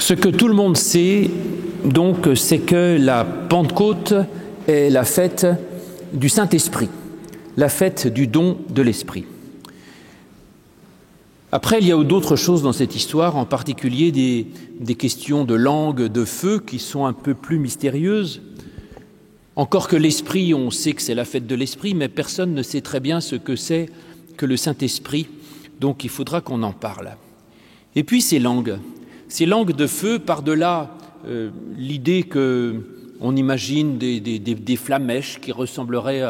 Ce que tout le monde sait, donc, c'est que la Pentecôte est la fête du Saint-Esprit, la fête du don de l'Esprit. Après, il y a d'autres choses dans cette histoire, en particulier des questions de langue, de feu, qui sont un peu plus mystérieuses. Encore que l'Esprit, on sait que c'est la fête de l'Esprit, mais personne ne sait très bien ce que c'est que le Saint-Esprit, donc il faudra qu'on en parle. Et puis ces langues de feu, par-delà l'idée qu'on imagine des flamèches qui ressembleraient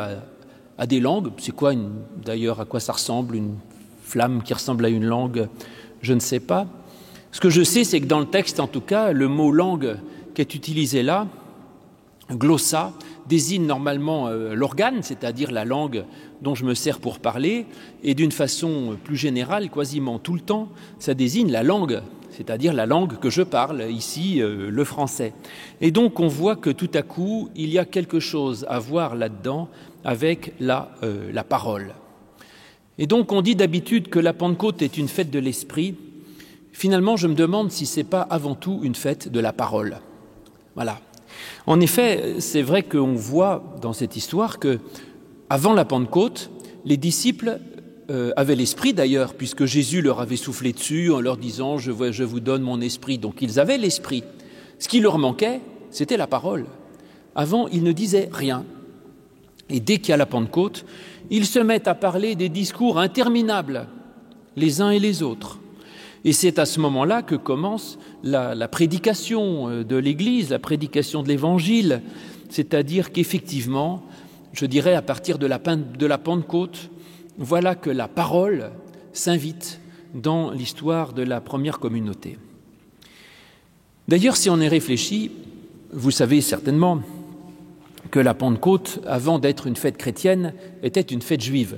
à des langues. C'est quoi d'ailleurs, à quoi ça ressemble, une flamme qui ressemble à une langue? Je ne sais pas. Ce que je sais, c'est que dans le texte, en tout cas, le mot langue qui est utilisé là, glossa, désigne normalement l'organe, c'est-à-dire la langue dont je me sers pour parler, et d'une façon plus générale, quasiment tout le temps, ça désigne la langue, c'est-à-dire la langue que je parle, ici le français. Et donc on voit que tout à coup, il y a quelque chose à voir là-dedans avec la parole. Et donc on dit d'habitude que la Pentecôte est une fête de l'Esprit. Finalement, je me demande si ce n'est pas avant tout une fête de la parole. Voilà. En effet, c'est vrai qu'on voit dans cette histoire que, avant la Pentecôte, les disciples avaient l'Esprit d'ailleurs, puisque Jésus leur avait soufflé dessus en leur disant « je vous donne mon Esprit ». Donc ils avaient l'Esprit. Ce qui leur manquait, c'était la parole. Avant, ils ne disaient rien. Et dès qu'il y a la Pentecôte, ils se mettent à parler des discours interminables, les uns et les autres. Et c'est à ce moment-là que commence la prédication de l'Église, la prédication de l'Évangile, c'est-à-dire qu'effectivement, je dirais à partir de la Pentecôte, voilà que la parole s'invite dans l'histoire de la première communauté. D'ailleurs, si on y réfléchit, vous savez certainement que la Pentecôte, avant d'être une fête chrétienne, était une fête juive.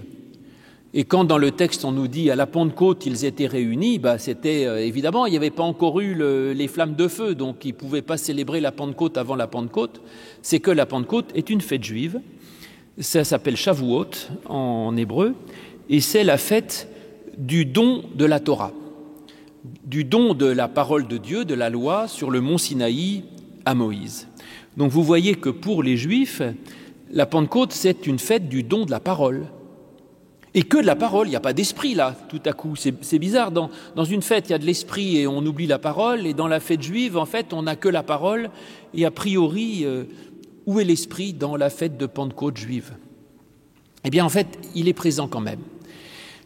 Et quand dans le texte on nous dit à la Pentecôte ils étaient réunis, c'était évidemment, il n'y avait pas encore eu les flammes de feu, donc ils ne pouvaient pas célébrer la Pentecôte avant la Pentecôte. C'est que la Pentecôte est une fête juive, ça s'appelle Shavuot en hébreu, et c'est la fête du don de la Torah, du don de la parole de Dieu, de la loi, sur le mont Sinaï à Moïse. Donc vous voyez que pour les Juifs, la Pentecôte c'est une fête du don de la parole. Et que de la parole, il n'y a pas d'esprit là, tout à coup. C'est bizarre, dans une fête, il y a de l'esprit et on oublie la parole, et dans la fête juive, en fait, on n'a que la parole, et a priori, où est l'esprit dans la fête de Pentecôte juive? Eh bien, en fait, il est présent quand même.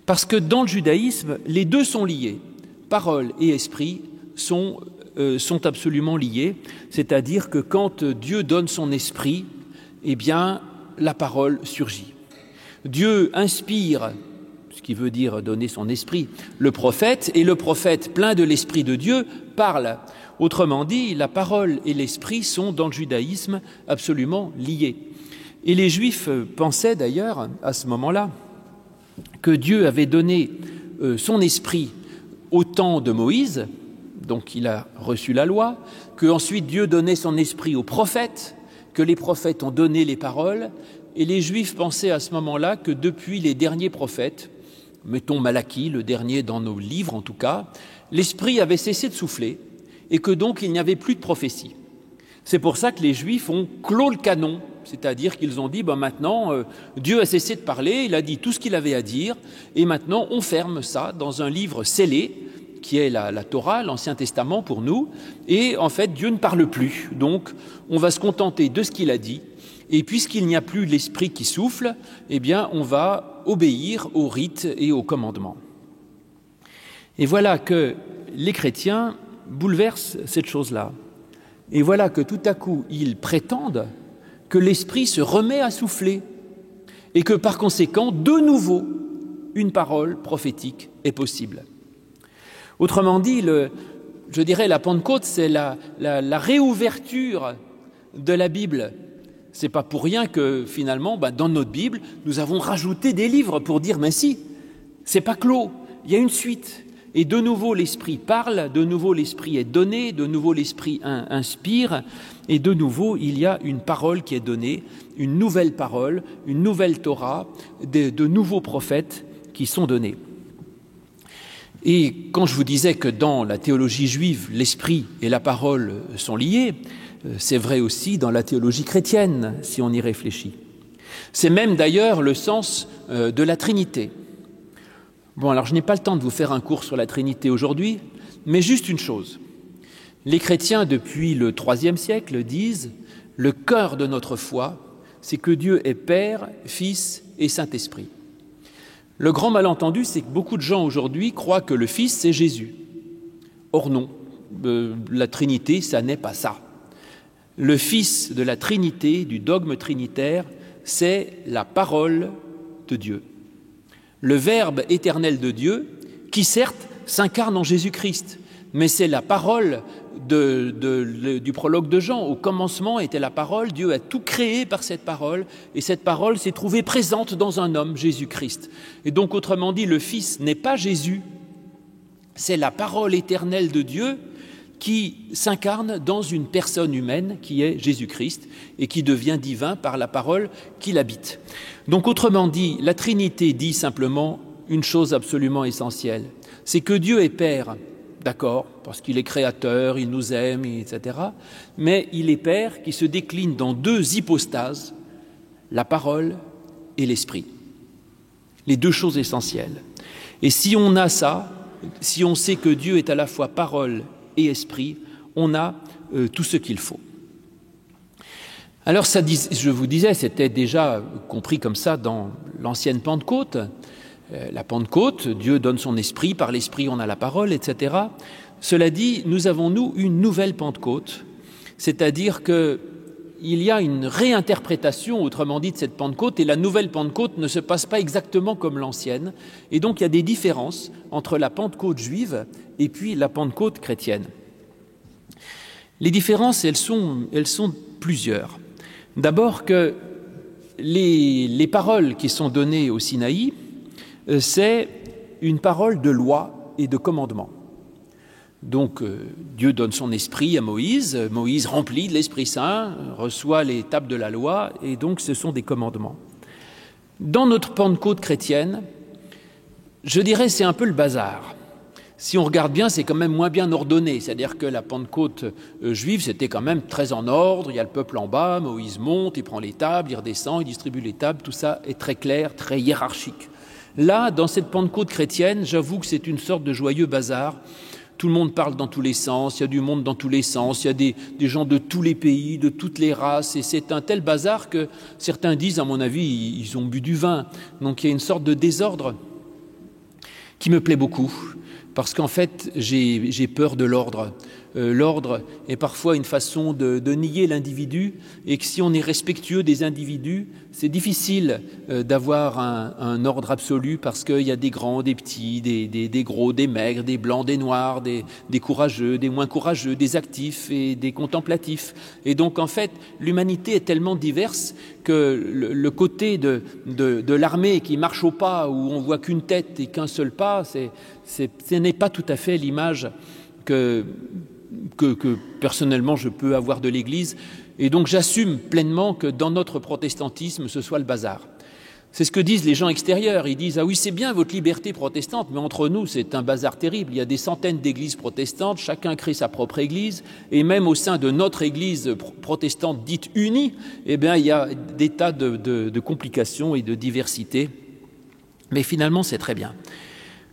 Parce que dans le judaïsme, les deux sont liés. Parole et esprit sont absolument liés, c'est-à-dire que quand Dieu donne son esprit, eh bien, la parole surgit. Dieu inspire, ce qui veut dire donner son esprit, le prophète, et le prophète, plein de l'esprit de Dieu, parle. Autrement dit, la parole et l'esprit sont, dans le judaïsme, absolument liés. Et les Juifs pensaient d'ailleurs, à ce moment-là, que Dieu avait donné son esprit au temps de Moïse, donc il a reçu la loi, qu'ensuite Dieu donnait son esprit aux prophètes, que les prophètes ont donné les paroles. Et les Juifs pensaient à ce moment-là que depuis les derniers prophètes, mettons Malachie, le dernier dans nos livres en tout cas, l'Esprit avait cessé de souffler et que donc il n'y avait plus de prophétie. C'est pour ça que les Juifs ont clos le canon, c'est-à-dire qu'ils ont dit maintenant Dieu a cessé de parler, il a dit tout ce qu'il avait à dire et maintenant on ferme ça dans un livre scellé qui est la Torah, l'Ancien Testament pour nous, et en fait Dieu ne parle plus, donc on va se contenter de ce qu'il a dit. Et puisqu'il n'y a plus l'esprit qui souffle, eh bien, on va obéir aux rites et aux commandements. Et voilà que les chrétiens bouleversent cette chose-là. Et voilà que tout à coup, ils prétendent que l'esprit se remet à souffler et que par conséquent, de nouveau, une parole prophétique est possible. Autrement dit, je dirais la Pentecôte, c'est la réouverture de la Bible. C'est pas pour rien que finalement, dans notre Bible, nous avons rajouté des livres pour dire, mais si, c'est pas clos, il y a une suite. Et de nouveau l'Esprit parle, de nouveau l'Esprit est donné, de nouveau l'Esprit inspire, et de nouveau il y a une parole qui est donnée, une nouvelle parole, une nouvelle Torah, de nouveaux prophètes qui sont donnés. Et quand je vous disais que dans la théologie juive, l'esprit et la parole sont liés, c'est vrai aussi dans la théologie chrétienne, si on y réfléchit. C'est même d'ailleurs le sens de la Trinité. Bon, alors je n'ai pas le temps de vous faire un cours sur la Trinité aujourd'hui, mais juste une chose. Les chrétiens, depuis le IIIe siècle, disent « Le cœur de notre foi, c'est que Dieu est Père, Fils et Saint-Esprit ». Le grand malentendu, c'est que beaucoup de gens aujourd'hui croient que le Fils, c'est Jésus. Or non, la Trinité, ça n'est pas ça. Le Fils de la Trinité, du dogme trinitaire, c'est la parole de Dieu. Le Verbe éternel de Dieu, qui certes s'incarne en Jésus-Christ, mais c'est la parole du prologue de Jean. Au commencement était la parole, Dieu a tout créé par cette parole, et cette parole s'est trouvée présente dans un homme, Jésus-Christ. Et donc, autrement dit, le Fils n'est pas Jésus, c'est la parole éternelle de Dieu qui s'incarne dans une personne humaine qui est Jésus-Christ et qui devient divin par la parole qui l'habite. Donc, autrement dit, la Trinité dit simplement une chose absolument essentielle, c'est que Dieu est Père. D'accord, parce qu'il est créateur, il nous aime, etc. Mais il est Père qui se décline dans deux hypostases, la parole et l'esprit. Les deux choses essentielles. Et si on a ça, si on sait que Dieu est à la fois parole et esprit, on a tout ce qu'il faut. Alors, ça, je vous disais, c'était déjà compris comme ça dans l'ancienne Pentecôte. La Pentecôte, Dieu donne son esprit, par l'esprit on a la parole, etc. Cela dit, nous avons, nous, une nouvelle Pentecôte, c'est-à-dire qu'il y a une réinterprétation, autrement dit, de cette Pentecôte, et la nouvelle Pentecôte ne se passe pas exactement comme l'ancienne, et donc il y a des différences entre la Pentecôte juive et puis la Pentecôte chrétienne. Les différences, elles sont plusieurs. D'abord que les paroles qui sont données au Sinaï, c'est une parole de loi et de commandement. Donc Dieu donne son esprit à Moïse, Moïse rempli de l'Esprit Saint, reçoit les tables de la loi, et donc ce sont des commandements. Dans notre Pentecôte chrétienne, je dirais c'est un peu le bazar. Si on regarde bien, c'est quand même moins bien ordonné, c'est-à-dire que la Pentecôte juive, c'était quand même très en ordre, il y a le peuple en bas, Moïse monte, il prend les tables, il redescend, il distribue les tables, tout ça est très clair, très hiérarchique. Là, dans cette Pentecôte chrétienne, j'avoue que c'est une sorte de joyeux bazar. Tout le monde parle dans tous les sens, il y a du monde dans tous les sens, il y a des gens de tous les pays, de toutes les races, et c'est un tel bazar que certains disent, à mon avis, ils ont bu du vin. Donc il y a une sorte de désordre qui me plaît beaucoup, parce qu'en fait, j'ai peur de l'ordre. L'ordre est parfois une façon de nier l'individu, et que si on est respectueux des individus, c'est difficile d'avoir un ordre absolu, parce qu'il y a des grands, des petits, des gros, des maigres, des blancs, des noirs, des courageux, des moins courageux, des actifs et des contemplatifs. Et donc en fait, l'humanité est tellement diverse que le côté de l'armée qui marche au pas, où on voit qu'une tête et qu'un seul pas, ce n'est pas tout à fait l'image que personnellement je peux avoir de l'Église, et donc j'assume pleinement que dans notre protestantisme ce soit le bazar. C'est ce que disent les gens extérieurs, ils disent « Ah oui, c'est bien votre liberté protestante, mais entre nous c'est un bazar terrible, il y a des centaines d'églises protestantes, chacun crée sa propre église, et même au sein de notre église protestante dite unie, eh bien, il y a des tas de complications et de diversité, mais finalement c'est très bien. »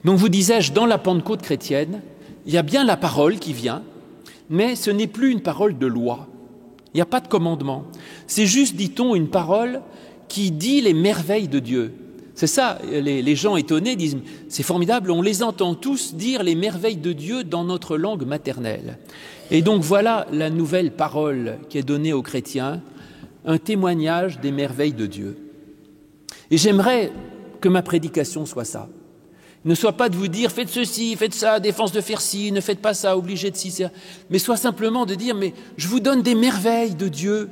Donc vous disais-je, dans la Pentecôte chrétienne, il y a bien la parole qui vient, mais ce n'est plus une parole de loi. Il n'y a pas de commandement. C'est juste, dit-on, une parole qui dit les merveilles de Dieu. C'est ça, les gens étonnés disent « C'est formidable, on les entend tous dire les merveilles de Dieu dans notre langue maternelle. » Et donc voilà la nouvelle parole qui est donnée aux chrétiens, un témoignage des merveilles de Dieu. Et j'aimerais que ma prédication soit ça. Ne soit pas de vous dire « faites ceci, faites ça, défense de faire ci, ne faites pas ça, obligé de ci, ça », mais soit simplement de dire « mais je vous donne des merveilles de Dieu,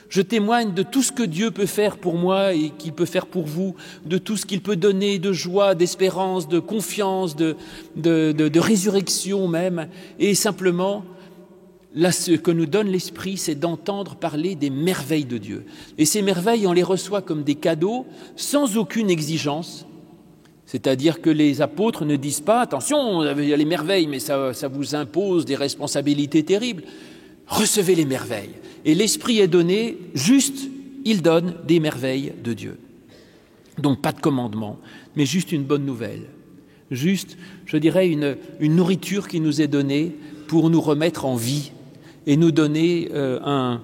je témoigne de tout ce que Dieu peut faire pour moi et qu'il peut faire pour vous, de tout ce qu'il peut donner de joie, d'espérance, de confiance, de résurrection même, et simplement, là, ce que nous donne l'Esprit, c'est d'entendre parler des merveilles de Dieu. Et ces merveilles, on les reçoit comme des cadeaux, sans aucune exigence. C'est-à-dire que les apôtres ne disent pas « Attention, il y a les merveilles, mais ça vous impose des responsabilités terribles. Recevez les merveilles. » Et l'Esprit est donné, juste, il donne des merveilles de Dieu. Donc pas de commandement, mais juste une bonne nouvelle. Juste, je dirais, une nourriture qui nous est donnée pour nous remettre en vie et nous donner un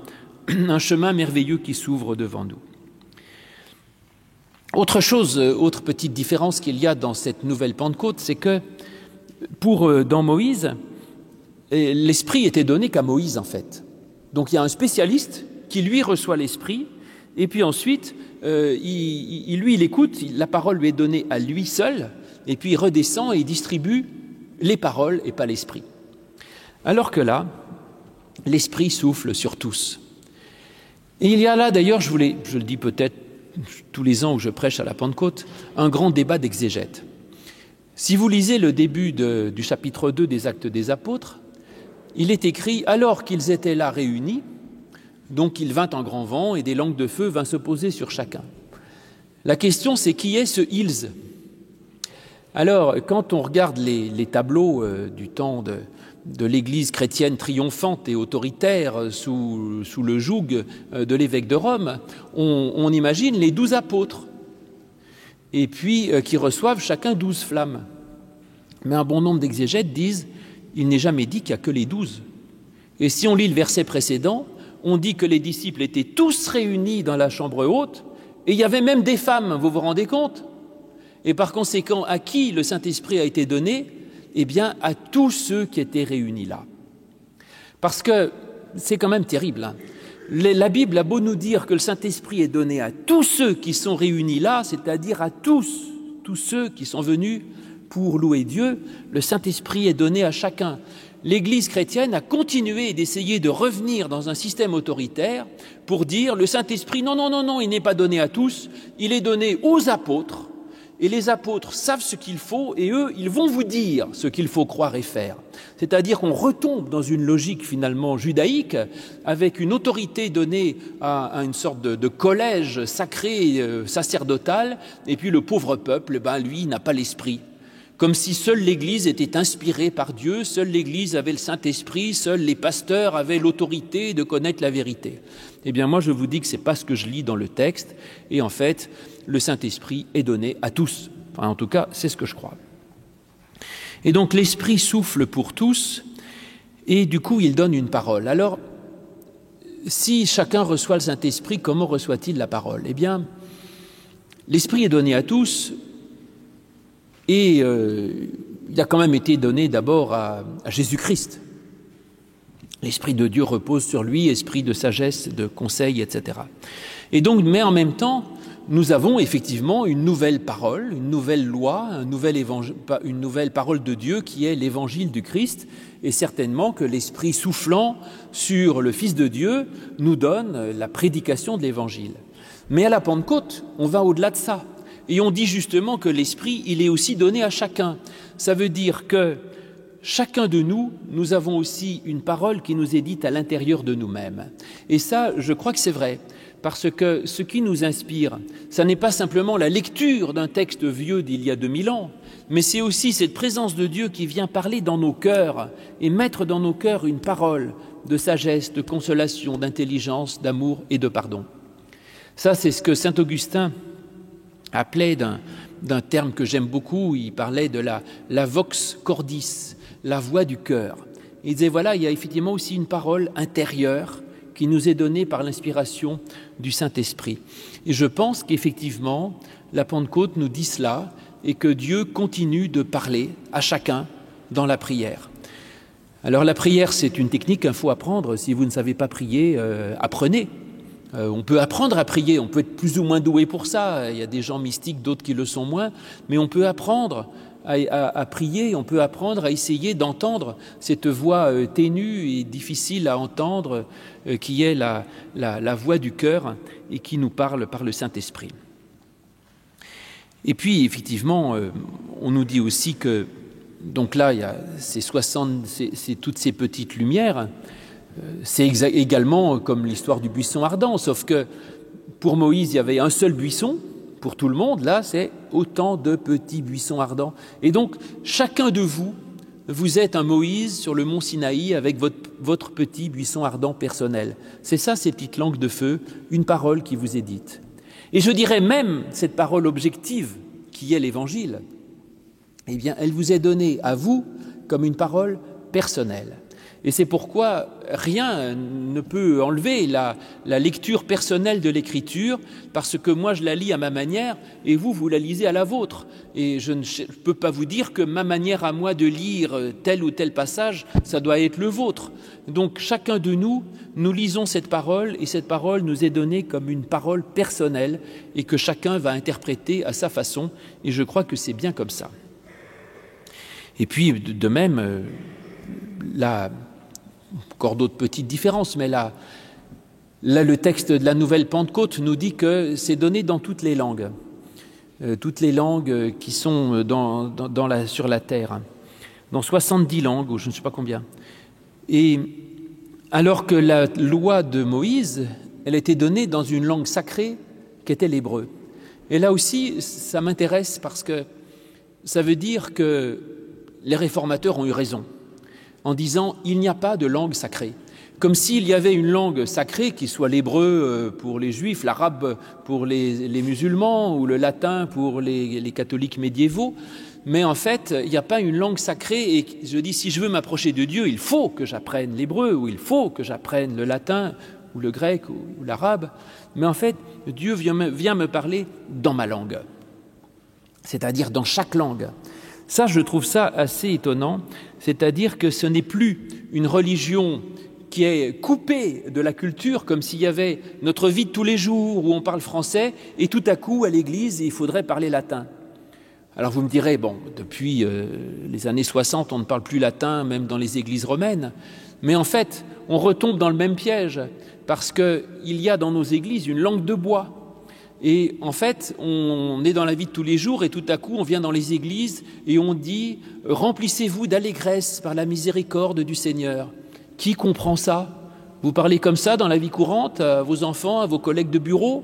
chemin merveilleux qui s'ouvre devant nous. Autre chose, autre petite différence qu'il y a dans cette nouvelle Pentecôte, c'est que dans Moïse, l'Esprit était donné qu'à Moïse en fait. Donc il y a un spécialiste qui lui reçoit l'Esprit et puis ensuite il écoute, la parole lui est donnée à lui seul et puis il redescend et il distribue les paroles et pas l'Esprit. Alors que là, l'Esprit souffle sur tous. Et il y a là d'ailleurs, je le dis peut-être tous les ans où je prêche à la Pentecôte, un grand débat d'exégète. Si vous lisez le début du chapitre 2 des Actes des Apôtres, il est écrit « Alors qu'ils étaient là réunis, donc il vint un grand vent et des langues de feu vinrent se poser sur chacun. » La question c'est qui est ce « ils » ? Alors, quand on regarde les tableaux du temps de l'Église chrétienne triomphante et autoritaire sous le joug de l'évêque de Rome, on imagine les 12 apôtres, et puis qui reçoivent chacun 12 flammes. Mais un bon nombre d'exégètes disent il n'est jamais dit qu'il n'y a que les 12. Et si on lit le verset précédent, on dit que les disciples étaient tous réunis dans la chambre haute, et il y avait même des femmes, vous vous rendez compte ? Et par conséquent, à qui le Saint-Esprit a été donné ? Eh bien, à tous ceux qui étaient réunis là. Parce que c'est quand même terrible. Hein. La Bible a beau nous dire que le Saint-Esprit est donné à tous ceux qui sont réunis là, c'est-à-dire à tous ceux qui sont venus pour louer Dieu, le Saint-Esprit est donné à chacun. L'Église chrétienne a continué d'essayer de revenir dans un système autoritaire pour dire le Saint-Esprit, non, il n'est pas donné à tous, il est donné aux apôtres, et les apôtres savent ce qu'il faut, et eux, ils vont vous dire ce qu'il faut croire et faire. C'est-à-dire qu'on retombe dans une logique finalement judaïque, avec une autorité donnée à une sorte de collège sacré, sacerdotal, et puis le pauvre peuple, lui, n'a pas l'esprit. Comme si seule l'Église était inspirée par Dieu, seule l'Église avait le Saint-Esprit, seuls les pasteurs avaient l'autorité de connaître la vérité. Eh bien moi je vous dis que ce n'est pas ce que je lis dans le texte, et en fait le Saint-Esprit est donné à tous. Enfin, en tout cas, c'est ce que je crois. Et donc l'Esprit souffle pour tous, et du coup il donne une parole. Alors, si chacun reçoit le Saint-Esprit, comment reçoit-il la parole ? Eh bien, l'Esprit est donné à tous, et il a quand même été donné d'abord à Jésus-Christ. L'Esprit de Dieu repose sur lui, esprit de sagesse, de conseil, etc. Et donc, mais en même temps, nous avons effectivement une nouvelle parole, une nouvelle loi, une nouvelle parole de Dieu qui est l'évangile du Christ, et certainement que l'Esprit soufflant sur le Fils de Dieu nous donne la prédication de l'évangile. Mais à la Pentecôte, on va au-delà de ça. Et on dit justement que l'Esprit, il est aussi donné à chacun. Ça veut dire que chacun de nous, nous avons aussi une parole qui nous est dite à l'intérieur de nous-mêmes. Et ça, je crois que c'est vrai, parce que ce qui nous inspire, ça n'est pas simplement la lecture d'un texte vieux d'il y a 2000 ans, mais c'est aussi cette présence de Dieu qui vient parler dans nos cœurs et mettre dans nos cœurs une parole de sagesse, de consolation, d'intelligence, d'amour et de pardon. Ça, c'est ce que saint Augustin appelait d'un terme que j'aime beaucoup, il parlait de la vox cordis, la voix du cœur. Il disait, voilà, il y a effectivement aussi une parole intérieure qui nous est donnée par l'inspiration du Saint-Esprit. Et je pense qu'effectivement, la Pentecôte nous dit cela, et que Dieu continue de parler à chacun dans la prière. Alors la prière, c'est une technique qu'il faut apprendre. Si vous ne savez pas prier, apprenez. On peut apprendre à prier, on peut être plus ou moins doué pour ça. Il y a des gens mystiques, d'autres qui le sont moins, mais on peut apprendre à prier, on peut apprendre à essayer d'entendre cette voix ténue et difficile à entendre, qui est la voix du cœur et qui nous parle par le Saint-Esprit. Et puis, effectivement, on nous dit aussi que, donc là, il y a c'est toutes ces petites lumières. C'est également comme l'histoire du buisson ardent, sauf que pour Moïse, il y avait un seul buisson, Pour tout le monde, là, c'est autant de petits buissons ardents. Et donc, chacun de vous, vous êtes un Moïse sur le mont Sinaï avec votre petit buisson ardent personnel. C'est ça, ces petites langues de feu, une parole qui vous est dite. Et je dirais même, cette parole objective, qui est l'Évangile, eh bien, elle vous est donnée à vous comme une parole personnelle. Et c'est pourquoi rien ne peut enlever la lecture personnelle de l'Écriture, parce que moi je la lis à ma manière et vous la lisez à la vôtre. Et je ne peux pas vous dire que ma manière à moi de lire tel ou tel passage, ça doit être le vôtre. Donc chacun de nous, nous lisons cette parole et cette parole nous est donnée comme une parole personnelle et que chacun va interpréter à sa façon. Et je crois que c'est bien comme ça. Et puis de même, là, encore d'autres petites différences, mais là, le texte de la Nouvelle Pentecôte nous dit que c'est donné dans toutes les langues qui sont sur la terre, dans 70 langues, ou je ne sais pas combien. Et alors que la loi de Moïse, elle était donnée dans une langue sacrée qui était l'hébreu. Et là aussi, ça m'intéresse parce que ça veut dire que les réformateurs ont eu raison en disant « il n'y a pas de langue sacrée ». Comme s'il y avait une langue sacrée, qui soit l'hébreu pour les juifs, l'arabe pour les musulmans ou le latin pour les catholiques médiévaux. Mais en fait, il n'y a pas une langue sacrée et je dis si je veux m'approcher de Dieu, il faut que j'apprenne l'hébreu ou il faut que j'apprenne le latin ou le grec ou l'arabe. Mais en fait, Dieu vient me parler dans ma langue, c'est-à-dire dans chaque langue. Ça, je trouve ça assez étonnant, c'est-à-dire que ce n'est plus une religion qui est coupée de la culture, comme s'il y avait notre vie de tous les jours où on parle français, et tout à coup, à l'église, il faudrait parler latin. Alors vous me direz, bon, depuis les années 60, on ne parle plus latin, même dans les églises romaines, mais en fait, on retombe dans le même piège, parce qu'il y a dans nos églises une langue de bois. Et en fait, on est dans la vie de tous les jours et tout à coup, on vient dans les églises et on dit « Remplissez-vous d'allégresse par la miséricorde du Seigneur ». Qui comprend ça? Vous parlez comme ça dans la vie courante à vos enfants, à vos collègues de bureau?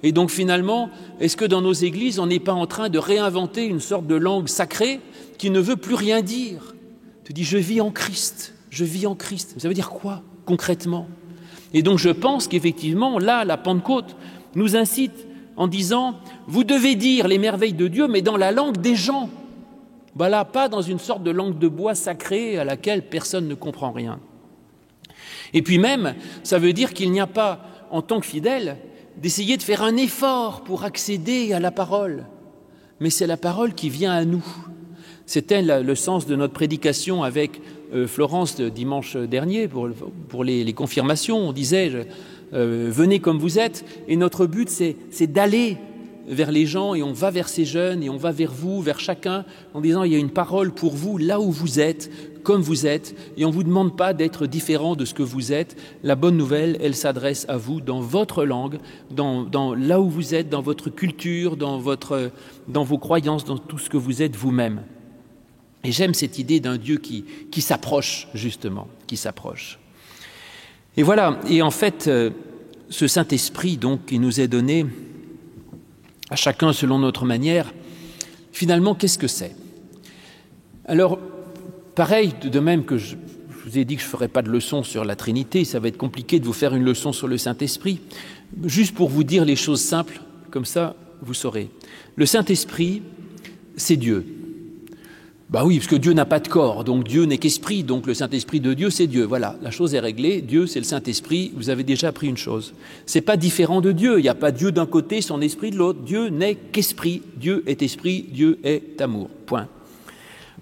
Et donc finalement, est-ce que dans nos églises, on n'est pas en train de réinventer une sorte de langue sacrée qui ne veut plus rien dire? Tu dis « Je vis en Christ, je vis en Christ ». Ça veut dire quoi concrètement? Et donc je pense qu'effectivement, là, la Pentecôte nous incite en disant « Vous devez dire les merveilles de Dieu, mais dans la langue des gens. » Voilà, pas dans une sorte de langue de bois sacrée à laquelle personne ne comprend rien. Et puis même, ça veut dire qu'il n'y a pas, en tant que fidèle, d'essayer de faire un effort pour accéder à la parole. Mais c'est la parole qui vient à nous. C'était le sens de notre prédication avec Florence dimanche dernier pour les confirmations. On disait venez comme vous êtes, et notre but c'est d'aller vers les gens, et on va vers ces jeunes, et on va vers vous, vers chacun, en disant il y a une parole pour vous là où vous êtes, comme vous êtes, et on ne vous demande pas d'être différent de ce que vous êtes. La bonne nouvelle, elle s'adresse à vous dans votre langue, dans là où vous êtes, dans votre culture, dans vos croyances, dans tout ce que vous êtes vous-même. Et j'aime cette idée d'un Dieu qui s'approche, justement, qui s'approche. Et voilà, et en fait, ce Saint-Esprit, donc, qui nous est donné à chacun selon notre manière, finalement, qu'est-ce que c'est? Alors, pareil, de même que je vous ai dit que je ne ferai pas de leçon sur la Trinité, ça va être compliqué de vous faire une leçon sur le Saint-Esprit, juste pour vous dire les choses simples, comme ça, vous saurez. Le Saint-Esprit, c'est Dieu. Bah oui, parce que Dieu n'a pas de corps, donc Dieu n'est qu'esprit, donc le Saint-Esprit de Dieu, c'est Dieu. Voilà, la chose est réglée, Dieu, c'est le Saint-Esprit, vous avez déjà appris une chose. C'est pas différent de Dieu, il n'y a pas Dieu d'un côté, son esprit de l'autre. Dieu n'est qu'esprit, Dieu est esprit, Dieu est amour, point.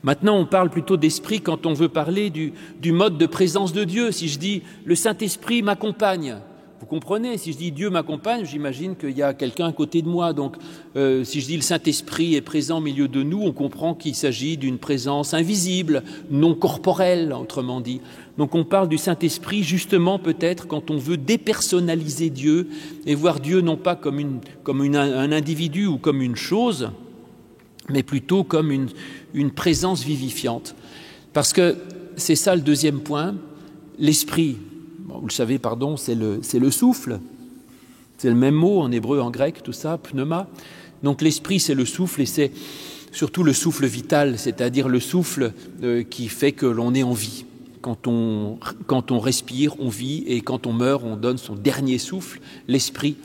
Maintenant, on parle plutôt d'esprit quand on veut parler du mode de présence de Dieu. Si je dis « le Saint-Esprit m'accompagne », vous comprenez, si je dis « Dieu m'accompagne », j'imagine qu'il y a quelqu'un à côté de moi. Donc, si je dis « le Saint-Esprit est présent au milieu de nous », on comprend qu'il s'agit d'une présence invisible, non corporelle, autrement dit. Donc, on parle du Saint-Esprit justement peut-être quand on veut dépersonnaliser Dieu et voir Dieu non pas comme un individu ou comme une chose, mais plutôt comme une présence vivifiante. Parce que c'est ça le deuxième point, l'esprit. Vous le savez, pardon, c'est le souffle. C'est le même mot en hébreu, en grec, tout ça, pneuma. Donc l'esprit, c'est le souffle, et c'est surtout le souffle vital, c'est-à-dire le souffle qui fait que l'on est en vie. Quand on respire, on vit, et quand on meurt, on donne son dernier souffle. L'esprit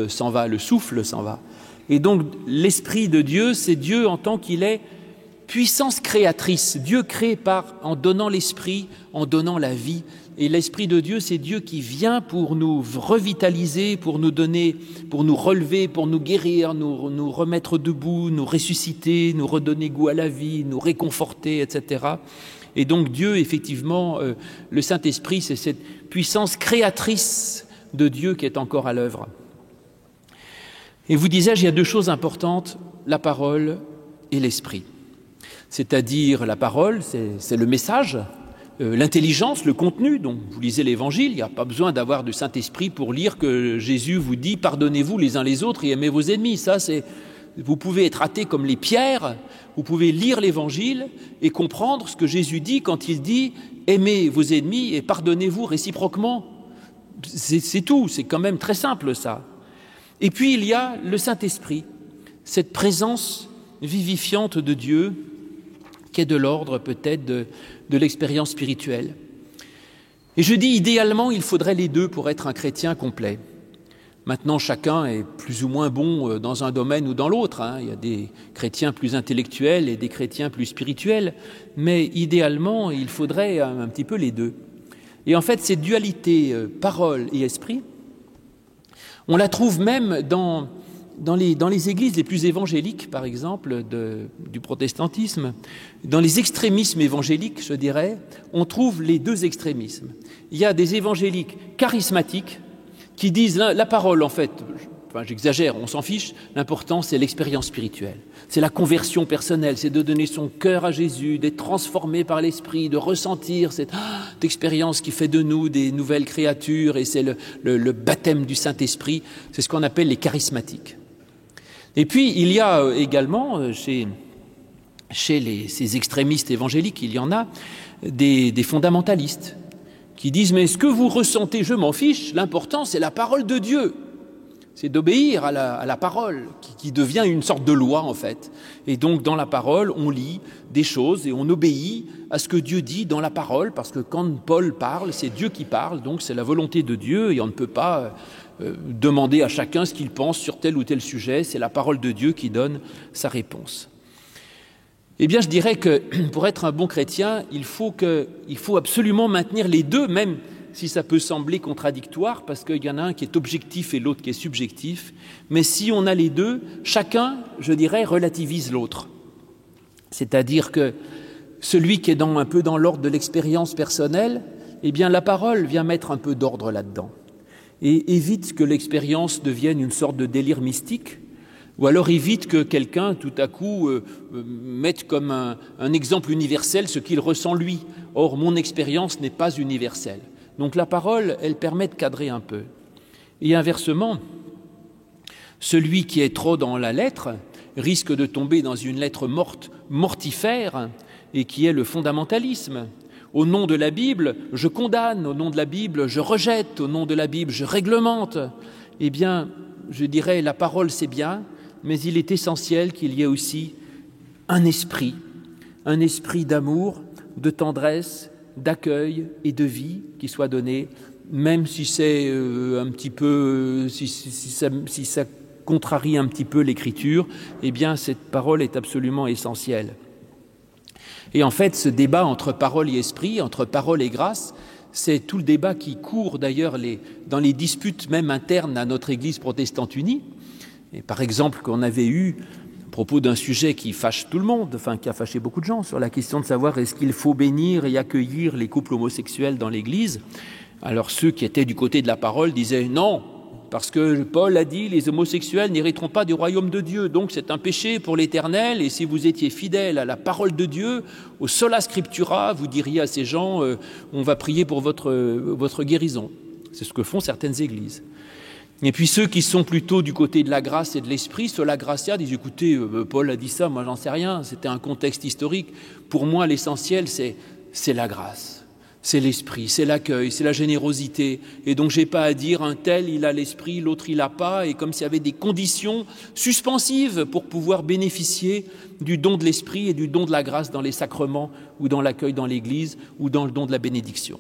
s'en va, le souffle s'en va. Et donc l'esprit de Dieu, c'est Dieu en tant qu'il est puissance créatrice. Dieu crée en donnant l'esprit, en donnant la vie. Et l'esprit de Dieu, c'est Dieu qui vient pour nous revitaliser, pour nous donner, pour nous relever, pour nous guérir, nous remettre debout, nous ressusciter, nous redonner goût à la vie, nous réconforter, etc. Et donc Dieu, effectivement, le Saint-Esprit, c'est cette puissance créatrice de Dieu qui est encore à l'œuvre. Et vous disais-je, il y a deux choses importantes, la parole et l'esprit. C'est-à-dire la parole, c'est le message, l'intelligence, le contenu. Donc vous lisez l'Évangile, il n'y a pas besoin d'avoir du Saint-Esprit pour lire que Jésus vous dit « Pardonnez-vous les uns les autres et aimez vos ennemis ». Ça, vous pouvez être athée comme les pierres, vous pouvez lire l'Évangile et comprendre ce que Jésus dit quand il dit « Aimez vos ennemis et pardonnez-vous réciproquement ». C'est tout, c'est quand même très simple ça. Et puis il y a le Saint-Esprit, cette présence vivifiante de Dieu qui est de l'ordre peut-être de l'expérience spirituelle. Et je dis idéalement, il faudrait les deux pour être un chrétien complet. Maintenant, chacun est plus ou moins bon dans un domaine ou dans l'autre. Il y a des chrétiens plus intellectuels et des chrétiens plus spirituels, mais idéalement, il faudrait un petit peu les deux. Et en fait, cette dualité parole et esprit, on la trouve même dans les églises les plus évangéliques, par exemple, du protestantisme. Dans les extrémismes évangéliques, je dirais, on trouve les deux extrémismes. Il y a des évangéliques charismatiques qui disent la parole, en fait, j'exagère, on s'en fiche, l'important c'est l'expérience spirituelle. C'est la conversion personnelle, c'est de donner son cœur à Jésus, d'être transformé par l'Esprit, de ressentir cette expérience qui fait de nous des nouvelles créatures, et c'est le baptême du Saint-Esprit. C'est ce qu'on appelle les charismatiques. Et puis, il y a également, chez ces extrémistes évangéliques, il y en a des fondamentalistes qui disent « Mais ce que vous ressentez, je m'en fiche, l'important c'est la parole de Dieu ». C'est d'obéir à la parole qui devient une sorte de loi en fait. Et donc dans la parole, on lit des choses et on obéit à ce que Dieu dit dans la parole, parce que quand Paul parle, c'est Dieu qui parle, donc c'est la volonté de Dieu et on ne peut pas demander à chacun ce qu'il pense sur tel ou tel sujet, c'est la parole de Dieu qui donne sa réponse. Eh bien je dirais que pour être un bon chrétien, il faut absolument maintenir les deux, même si ça peut sembler contradictoire, parce qu'il y en a un qui est objectif et l'autre qui est subjectif, mais si on a les deux, chacun, je dirais, relativise l'autre. C'est-à-dire que celui qui est un peu dans l'ordre de l'expérience personnelle, eh bien la parole vient mettre un peu d'ordre là-dedans et évite que l'expérience devienne une sorte de délire mystique, ou alors évite que quelqu'un, tout à coup, mette comme un exemple universel ce qu'il ressent lui. Or, mon expérience n'est pas universelle. Donc la parole, elle permet de cadrer un peu. Et inversement, celui qui est trop dans la lettre risque de tomber dans une lettre morte, mortifère, et qui est le fondamentalisme. Au nom de la Bible, je condamne, au nom de la Bible, je rejette, au nom de la Bible, je réglemente. Eh bien, je dirais, la parole c'est bien, mais il est essentiel qu'il y ait aussi un esprit d'amour, de tendresse, d'accueil et de vie qui soit donné, même si c'est un petit peu, si ça contrarie un petit peu l'écriture, eh bien cette parole est absolument essentielle. Et en fait, ce débat entre parole et esprit, entre parole et grâce, c'est tout le débat qui court d'ailleurs dans les disputes même internes à notre Église protestante unie. Et par exemple, qu'on avait eu à propos d'un sujet qui fâche tout le monde, enfin qui a fâché beaucoup de gens, sur la question de savoir est-ce qu'il faut bénir et accueillir les couples homosexuels dans l'Église. Alors ceux qui étaient du côté de la parole disaient non, parce que Paul a dit les homosexuels n'hériteront pas du royaume de Dieu, donc c'est un péché pour l'Éternel, et si vous étiez fidèles à la parole de Dieu, au sola scriptura, vous diriez à ces gens on va prier pour votre guérison. C'est ce que font certaines églises. Et puis ceux qui sont plutôt du côté de la grâce et de l'esprit, sola gratia, disent écoutez, Paul a dit ça, moi j'en sais rien, c'était un contexte historique. Pour moi l'essentiel c'est la grâce. C'est l'esprit, c'est l'accueil, c'est la générosité. Et donc, je n'ai pas à dire un tel, il a l'esprit, l'autre, il n'a pas, et comme s'il y avait des conditions suspensives pour pouvoir bénéficier du don de l'esprit et du don de la grâce dans les sacrements ou dans l'accueil dans l'Église ou dans le don de la bénédiction.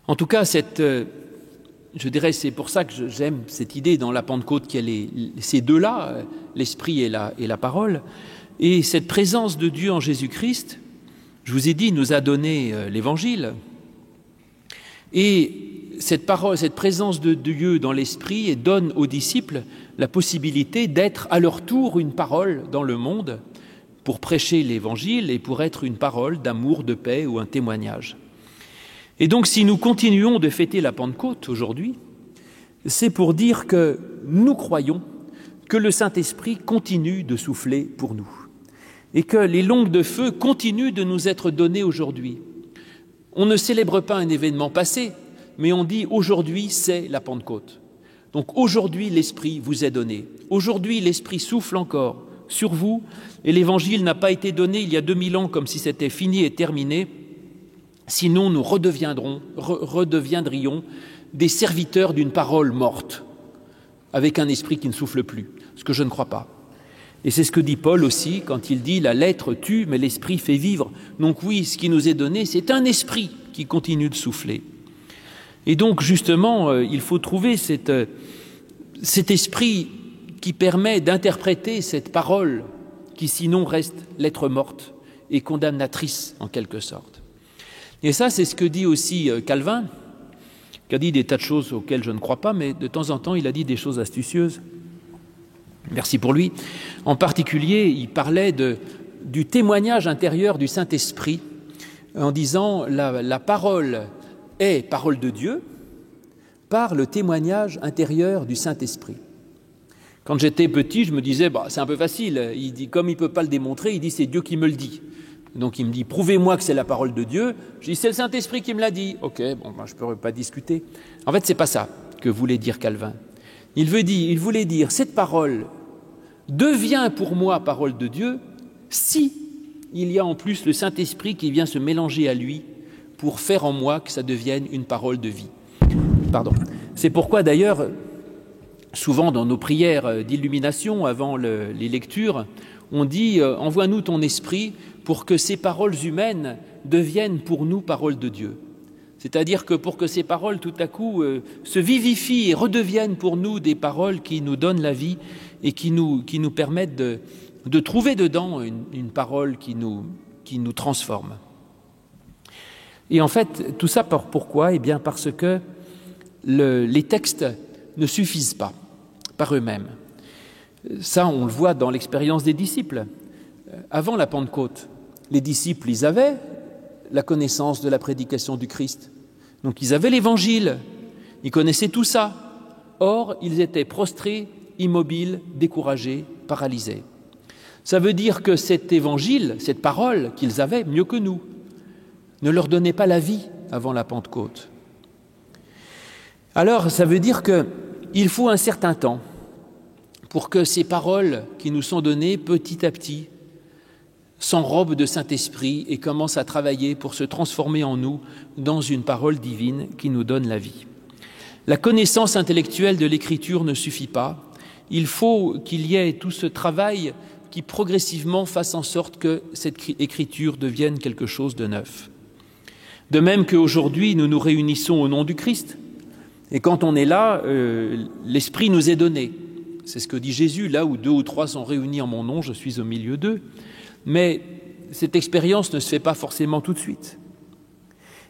En tout cas, je dirais, c'est pour ça que j'aime cette idée dans la Pentecôte qu'il y a ces deux-là, l'esprit et la parole, et cette présence de Dieu en Jésus-Christ. Je vous ai dit, il nous a donné l'Évangile. Et cette présence de Dieu dans l'Esprit donne aux disciples la possibilité d'être à leur tour une parole dans le monde pour prêcher l'Évangile et pour être une parole d'amour, de paix ou un témoignage. Et donc, si nous continuons de fêter la Pentecôte aujourd'hui, c'est pour dire que nous croyons que le Saint-Esprit continue de souffler pour nous. Et que les langues de feu continuent de nous être données aujourd'hui. On ne célèbre pas un événement passé, mais on dit aujourd'hui c'est la Pentecôte. Donc aujourd'hui l'Esprit vous est donné. Aujourd'hui l'Esprit souffle encore sur vous et l'Évangile n'a pas été donné il y a 2000 ans comme si c'était fini et terminé. Sinon nous redeviendrions des serviteurs d'une parole morte avec un esprit qui ne souffle plus, ce que je ne crois pas. Et c'est ce que dit Paul aussi quand il dit « la lettre tue, mais l'esprit fait vivre ». Donc oui, ce qui nous est donné, c'est un esprit qui continue de souffler. Et donc justement, il faut trouver cet esprit qui permet d'interpréter cette parole qui sinon reste lettre morte et condamnatrice en quelque sorte. Et ça, c'est ce que dit aussi Calvin, qui a dit des tas de choses auxquelles je ne crois pas, mais de temps en temps, il a dit des choses astucieuses. Merci pour lui. En particulier, il parlait du témoignage intérieur du Saint-Esprit en disant la parole est parole de Dieu par le témoignage intérieur du Saint-Esprit. Quand j'étais petit, je me disais c'est un peu facile. Il dit comme il ne peut pas le démontrer, il dit c'est Dieu qui me le dit. Donc il me dit prouvez-moi que c'est la parole de Dieu. Je dis c'est le Saint-Esprit qui me l'a dit. Ok, je ne peux pas discuter. En fait, c'est pas ça que voulait dire Calvin. Il voulait dire cette parole devient pour moi parole de Dieu si il y a en plus le Saint-Esprit qui vient se mélanger à lui pour faire en moi que ça devienne une parole de vie. C'est pourquoi d'ailleurs, souvent dans nos prières d'illumination avant les lectures, on dit « Envoie-nous ton esprit pour que ces paroles humaines deviennent pour nous paroles de Dieu ». C'est-à-dire que pour que ces paroles tout à coup se vivifient et redeviennent pour nous des paroles qui nous donnent la vie et qui nous permettent de trouver dedans une parole qui nous transforme. Et en fait, tout ça pourquoi ? Eh bien parce que les textes ne suffisent pas par eux-mêmes. Ça, on le voit dans l'expérience des disciples. Avant la Pentecôte, les disciples, ils avaient la connaissance de la prédication du Christ. Donc ils avaient l'Évangile, ils connaissaient tout ça. Or, ils étaient prostrés, immobiles, découragés, paralysés. Ça veut dire que cet Évangile, cette parole qu'ils avaient, mieux que nous, ne leur donnait pas la vie avant la Pentecôte. Alors, ça veut dire qu'il faut un certain temps pour que ces paroles qui nous sont données petit à petit s'enrobent de Saint-Esprit et commencent à travailler pour se transformer en nous dans une parole divine qui nous donne la vie. La connaissance intellectuelle de l'Écriture ne suffit pas. Il faut qu'il y ait tout ce travail qui progressivement fasse en sorte que cette Écriture devienne quelque chose de neuf. De même qu'aujourd'hui, nous nous réunissons au nom du Christ. Et quand on est là, l'Esprit nous est donné. C'est ce que dit Jésus, là où 2 ou 3 sont réunis en mon nom, je suis au milieu d'eux. Mais cette expérience ne se fait pas forcément tout de suite.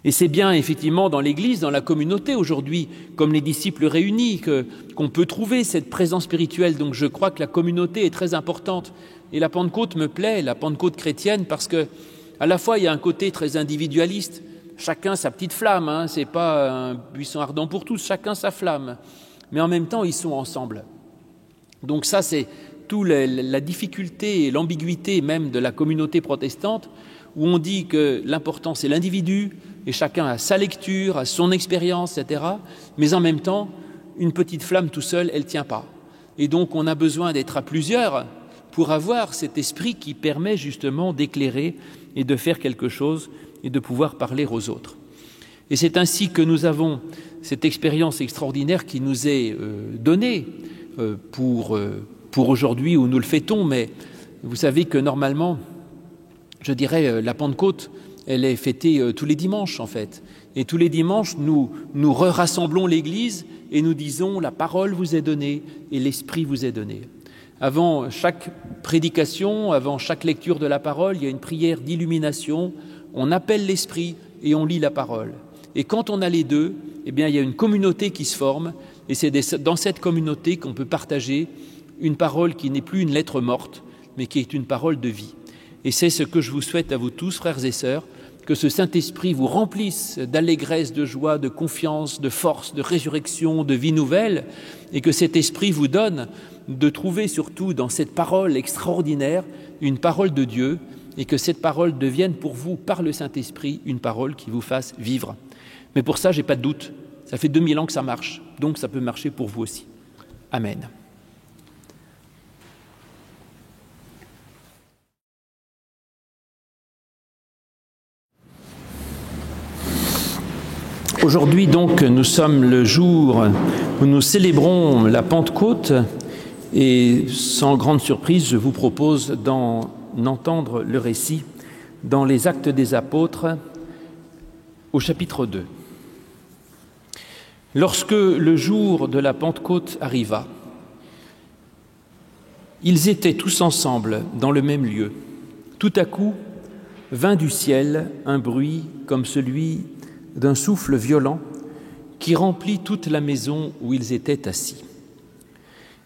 Et c'est bien effectivement dans l'Église, dans la communauté aujourd'hui, comme les disciples réunis, qu'on peut trouver cette présence spirituelle. Donc je crois que la communauté est très importante. Et la Pentecôte me plaît, la Pentecôte chrétienne, parce que à la fois il y a un côté très individualiste, chacun sa petite flamme, c'est pas un buisson ardent pour tous, chacun sa flamme. Mais en même temps, ils sont ensemble. Donc ça, c'est toute la difficulté et l'ambiguïté même de la communauté protestante, où on dit que l'important c'est l'individu, et chacun a sa lecture, a son expérience, etc. Mais en même temps, une petite flamme tout seul, elle ne tient pas. Et donc on a besoin d'être à plusieurs pour avoir cet esprit qui permet justement d'éclairer et de faire quelque chose et de pouvoir parler aux autres. Et c'est ainsi que nous avons cette expérience extraordinaire qui nous est donnée pour aujourd'hui où nous le fêtons, mais vous savez que normalement, je dirais, la Pentecôte, elle est fêtée tous les dimanches en fait. Et tous les dimanches, nous rassemblons l'Église et nous disons « la parole vous est donnée et l'Esprit vous est donné ». Avant chaque prédication, avant chaque lecture de la parole, il y a une prière d'illumination, on appelle l'Esprit et on lit la parole. Et quand on a les deux, eh bien, il y a une communauté qui se forme et c'est dans cette communauté qu'on peut partager une parole qui n'est plus une lettre morte, mais qui est une parole de vie. Et c'est ce que je vous souhaite à vous tous, frères et sœurs, que ce Saint-Esprit vous remplisse d'allégresse, de joie, de confiance, de force, de résurrection, de vie nouvelle, et que cet Esprit vous donne de trouver surtout dans cette parole extraordinaire une parole de Dieu, et que cette parole devienne pour vous, par le Saint-Esprit, une parole qui vous fasse vivre. Mais pour ça, j'ai pas de doute, ça fait 2000 ans que ça marche, donc ça peut marcher pour vous aussi. Amen. Aujourd'hui donc, nous sommes le jour où nous célébrons la Pentecôte et sans grande surprise, je vous propose d'en entendre le récit dans les Actes des Apôtres au chapitre 2. Lorsque le jour de la Pentecôte arriva, ils étaient tous ensemble dans le même lieu. Tout à coup, vint du ciel un bruit comme celui d'un souffle violent qui remplit toute la maison où ils étaient assis.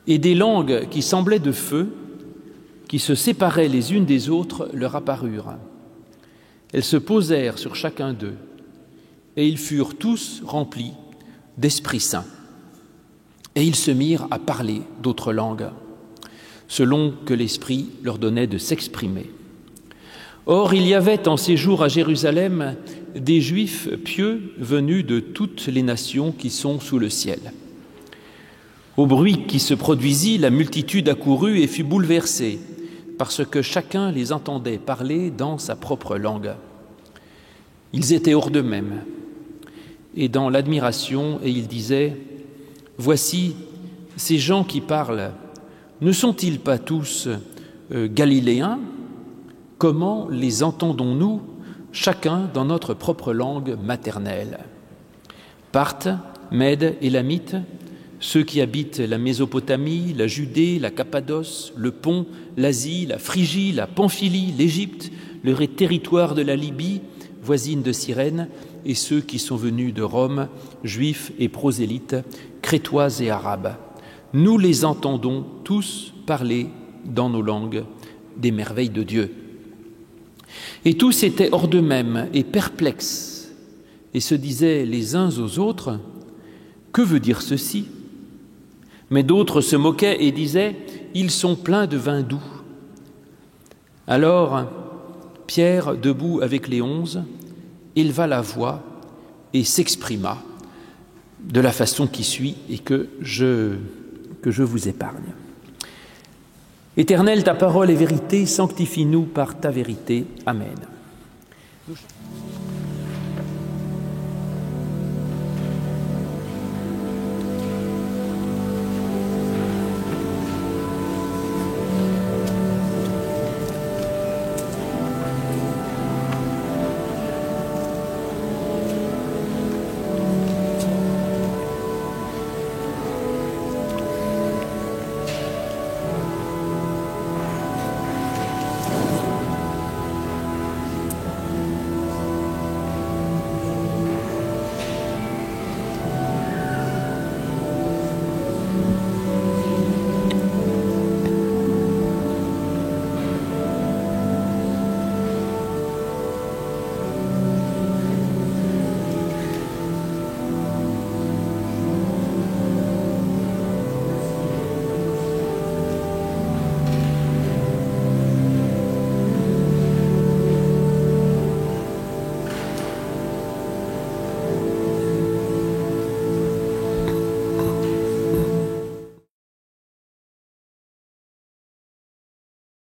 Et des langues qui semblaient de feu, qui se séparaient les unes des autres, leur apparurent. Elles se posèrent sur chacun d'eux, et ils furent tous remplis d'Esprit Saint. Et ils se mirent à parler d'autres langues, selon que l'Esprit leur donnait de s'exprimer. Or, il y avait en ces jours à Jérusalem des Juifs pieux venus de toutes les nations qui sont sous le ciel. Au bruit qui se produisit, la multitude accourut et fut bouleversée, parce que chacun les entendait parler dans sa propre langue. Ils étaient hors d'eux-mêmes, et dans l'admiration, et ils disaient « Voici, ces gens qui parlent, ne sont-ils pas tous galiléens ? Comment les entendons-nous, chacun dans notre propre langue maternelle ? Parthes, Mèdes, Élamites, ceux qui habitent la Mésopotamie, la Judée, la Cappadoce, le Pont, l'Asie, la Phrygie, la Pamphylie, l'Égypte, le territoire de la Libye, voisine de Cyrène, et ceux qui sont venus de Rome, juifs et prosélytes, crétois et arabes. Nous les entendons tous parler dans nos langues des merveilles de Dieu. Et tous étaient hors d'eux-mêmes et perplexes, et se disaient les uns aux autres « Que veut dire ceci ?» Mais d'autres se moquaient et disaient « Ils sont pleins de vin doux. » Alors Pierre, debout avec les 11, éleva la voix et s'exprima de la façon qui suit et que je vous épargne. Éternel, ta parole est vérité, sanctifie-nous par ta vérité. Amen.